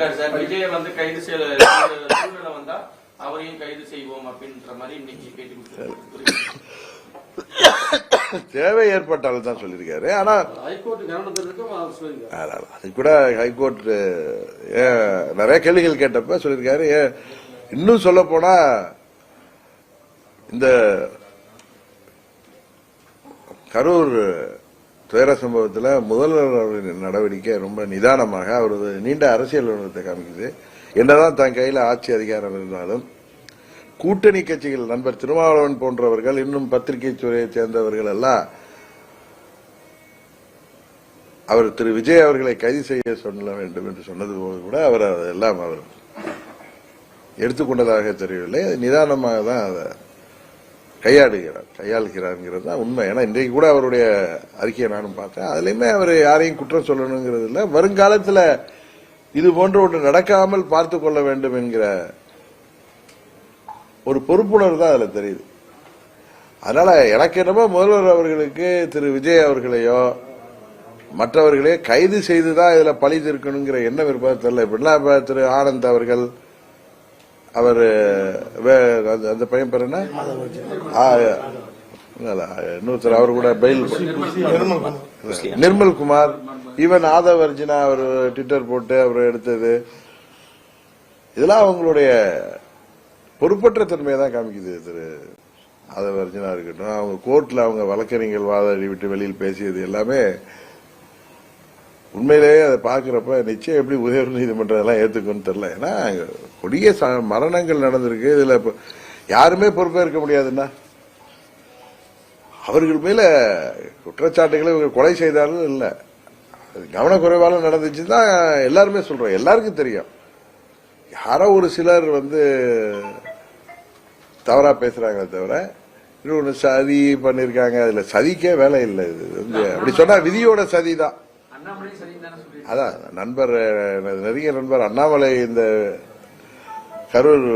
சொல்லியிருக்காரு சார், விஜய் வந்து கைது சூழ்நிலை வந்தா அவரையும் கைது செய்வோம் அப்படின்ற மாதிரி இன்னைக்கு பேட்டி. தேவை ஏற்பட்டாலும் தான் சொல்லியிருக்காரு. ஆனா அது கூட ஹைகோர்ட் நிறைய கேள்விகள் கேட்டப்ப சொல்லியிருக்காரு. இன்னும் சொல்ல போனா இந்த கரூர் துயர சம்பவத்தில் முதல்வர் அவரின் நடவடிக்கை ரொம்ப நிதானமாக அவரது நீண்ட அரசியல் விவரத்தை காமிக்குது. என்னதான் தன் கையில் ஆட்சி அதிகாரம் இருந்தாலும் கூட்டணி கட்சிகள் நண்பர் திருமாவளவன் போன்றவர்கள் இன்னும் பத்திரிகை துறையை சேர்ந்தவர்கள் எல்லாம் அவர் திரு விஜய் அவர்களை கைது செய்ய சொல்ல வேண்டும் என்று சொன்னது போது கூட அவர் அதெல்லாம் அவர் எடுத்துக்கொண்டதாக தெரியவில்லை. நிதானமாக தான் அதை கையாளுகிறார் தான் உண்மை. ஏன்னா இன்றைக்கு கூட அவருடைய அறிக்கையை நானும் பார்த்தேன். அதுலயுமே அவர் யாரையும் குற்றம் சொல்லணுங்கிறது இல்லை. வருங்காலத்தில் இது போன்ற ஒன்று நடக்காமல் பார்த்து கொள்ள வேண்டும் என்கிற ஒரு பொறுப்புணர்வு தான் அதுல தெரியுது. அதனால எனக்கு என்னமோ முதல்வர் அவர்களுக்கு திரு விஜய் அவர்களையோ மற்றவர்களையோ கைது செய்துதான் இதுல பழி தீர்க்கணுங்கிற எண்ணம் இருப்பது தெரியல. இப்படிலாம் திரு ஆனந்த் அவர்கள், அவர் அந்த பையன் பேர் என்ன, இன்னொருத்தர் அவர் கூட பெயில் நிர்மல் குமார், ஈவன் ஆதவ் அர்ஜுனா அவர் ட்விட்டர் போட்டு அவர் எடுத்தது, இதெல்லாம் அவங்களுடைய பொறுப்பற்ற தன்மையை தான் காமிக்குது. திரு ஆதவ் அர்ஜுனா இருக்கட்டும், அவங்க கோர்ட்ல அவங்க வழக்கறிஞர்கள் வாதாடி விட்டு வெளியில் பேசியது எல்லாமே உண்மையிலேயே அதை பாக்குறப்ப நிச்சயம் எப்படி உயர் நீதிமன்றம் எல்லாம் ஏத்துக்குன்னு தெரியல. ஏன்னா கொடிய மரணங்கள் நடந்திருக்கு. இதுல யாருமே பொறுப்பேற்க முடியாதுன்னா அவர்கள் மேல குற்றச்சாட்டுகளை இவங்க கொலை செய்தாலும் இல்ல, கவனக்குறைவால நடந்துச்சுதான் எல்லாருமே சொல்றோம். எல்லாருக்கும் தெரியும். யாரோ ஒரு சிலர் தவறா பேசுறாங்களே தவிர இன்னொன்னு சதி பண்ணிருக்காங்க. அதுல சதிக்கே வேலை இல்லை. இது அப்படி சொன்னா விதியோட சதிதான். அதான் நண்பர், நெருங்கிய நண்பர் அண்ணாமலை இந்த கரூர்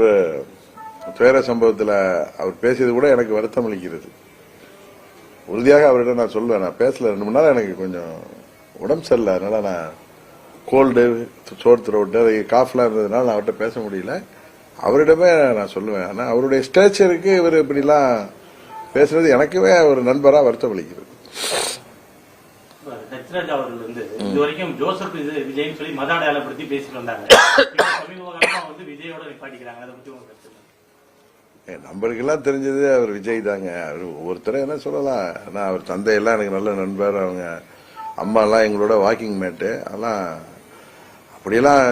துயர சம்பவத்தில் அவர் பேசியது கூட எனக்கு வருத்தம் அளிக்கிறது. உறுதியாக அவரிடம் நான் சொல்லுவேன், நான் பேசல 2 மணி நேரம், எனக்கு கொஞ்சம் உடம்பு சரியில்லை, அதனால நான் கோல்டு சோர் த்ரோட்டு அது காஃப்லாம் இருந்ததுனால நான் அவர்கிட்ட பேச முடியல. அவரிடமே நான் சொல்லுவேன். ஆனா அவருடைய ஸ்டேச்சருக்கு இவர் இப்படிலாம் பேசுறது எனக்குமே ஒரு நண்பரா வருத்தம் அளிக்கிறது. இதுவரைக்கும் ஜோசப் விஜய் சொல்லி மத அடையாளப்படுத்தி பேசிட்டு வந்தாங்க. நம்பருக்கெல்லாம் தெரிஞ்சது அவர் விஜய் தாங்க. அவர் ஒவ்வொருத்தரும் என்ன சொல்லலாம். ஆனா அவர் தந்தையெல்லாம் எனக்கு நல்ல நண்பர், அவங்க அம்மா எல்லாம் எங்களோட வாக்கிங் மேட்டு. அதெல்லாம் அப்படியெல்லாம்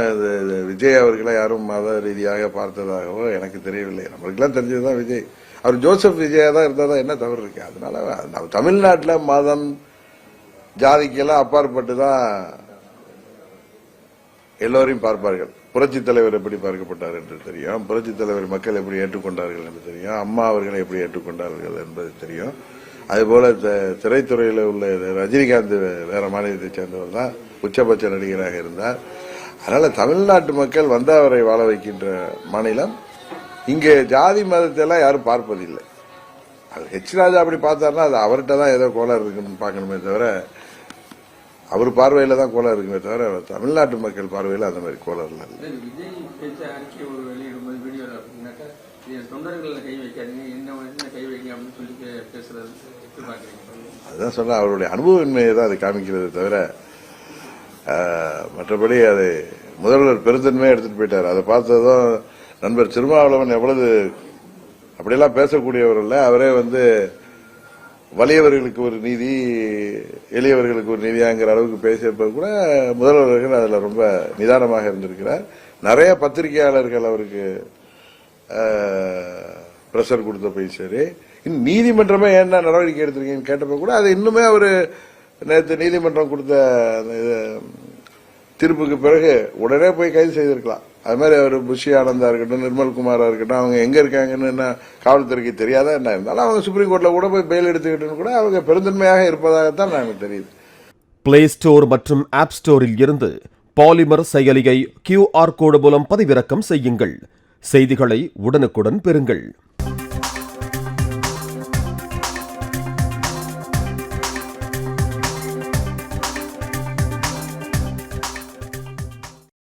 விஜய் அவர்களை யாரும் மத ரீதியாக பார்த்ததாகவோ எனக்கு தெரியவில்லை. நம்மளுக்கெல்லாம் தெரிஞ்சதுதான் விஜய். அவர் ஜோசப் விஜயா தான் இருந்தாதான் என்ன தவறு இருக்கு. அதனால நம்ம தமிழ்நாட்டில் மதம் ஜாதிக்கெல்லாம் அப்பாற்பட்டு தான் எல்லோரையும் பார்ப்பார்கள். புரட்சி தலைவர் எப்படி பார்க்கப்பட்டார் என்று தெரியும், புரட்சி தலைவர் மக்கள் எப்படி ஏற்றுக்கொண்டார்கள் என்று தெரியும், அம்மா அவர்களை எப்படி ஏற்றுக்கொண்டார்கள் என்பது தெரியும். அதுபோல திரைத்துறையில் உள்ள ரஜினிகாந்த் வேற மாநிலத்தை சேர்ந்தவர் தான் உச்சபட்ச நடிகராக இருந்தார். அதனால தமிழ்நாட்டு மக்கள் வந்து அவரை வாழ வைக்கின்ற மாநிலம். இங்கே ஜாதி மதத்தை எல்லாம் யாரும் பார்ப்பதில்லை. அது ஹெச் ராஜா அப்படி பார்த்தாருன்னா அது அவர்கிட்ட தான் ஏதோ கோளாறு இருக்குன்னு பார்க்கணுமே தவிர, அவர் பார்வையில தான் கோளாறு இருக்குமே தவிர தமிழ்நாட்டு மக்கள் பார்வையில் அந்த மாதிரி கோளாறு இல்லை. அதுதான் சொன்ன அவருடைய அனுபவமின்மையை தான் அது காமிக்கிறது தவிர மற்றபடி அது முதல்வர் பெருந்தன்மையை எடுத்துட்டு போயிட்டார். அதை பார்த்ததும் நண்பர் திருமாவளவன் எவ்வளவு அப்படியெல்லாம் பேசக்கூடியவர் இல்லை. அவரே வலியவர்களுக்கு ஒரு நீதி, எளியவர்களுக்கு ஒரு நீதியாங்கிற அளவுக்கு பேசியப்ப கூட முதல்வர்கள் அதுல ரொம்ப நிதானமாக இருந்திருக்கிறார். நிறைய பத்திரிகையாளர்கள் அவருக்கு பிரஷர் கொடுத்த போய் சரி, நீதிமன்றமே என்ன நடவடிக்கை எடுத்திருக்கீங்கன்னு கேட்டப்ப கூட அது இன்னுமே அவரு நேற்று நீதிமன்றம் கொடுத்த தீர்ப்புக்கு பிறகு உடனே போய் கைது செய்திருக்கலாம். அது மாதிரி அவர் புஷி ஆனந்தா இருக்கட்டும், நிர்மல் குமாரா இருக்கட்டும், அவங்க எங்க இருக்காங்கன்னு என்ன காவல்துறைக்கு தெரியாதா என்ன இருந்தாலும் அவங்க சுப்ரீம் கோர்ட்ல கூட போய் பெயில் எடுத்துக்கிட்டு கூட அவங்க பெருந்தன்மையாக இருப்பதாகத்தான் நமக்கு தெரியுது. பிளே ஸ்டோர் மற்றும் ஆப் ஸ்டோரில் இருந்து பாலிமர் செயலியை QR கோடு மூலம் பதிவிறக்கம் செய்யுங்கள். செய்திகளை உடனுக்குடன் பெறுங்கள்.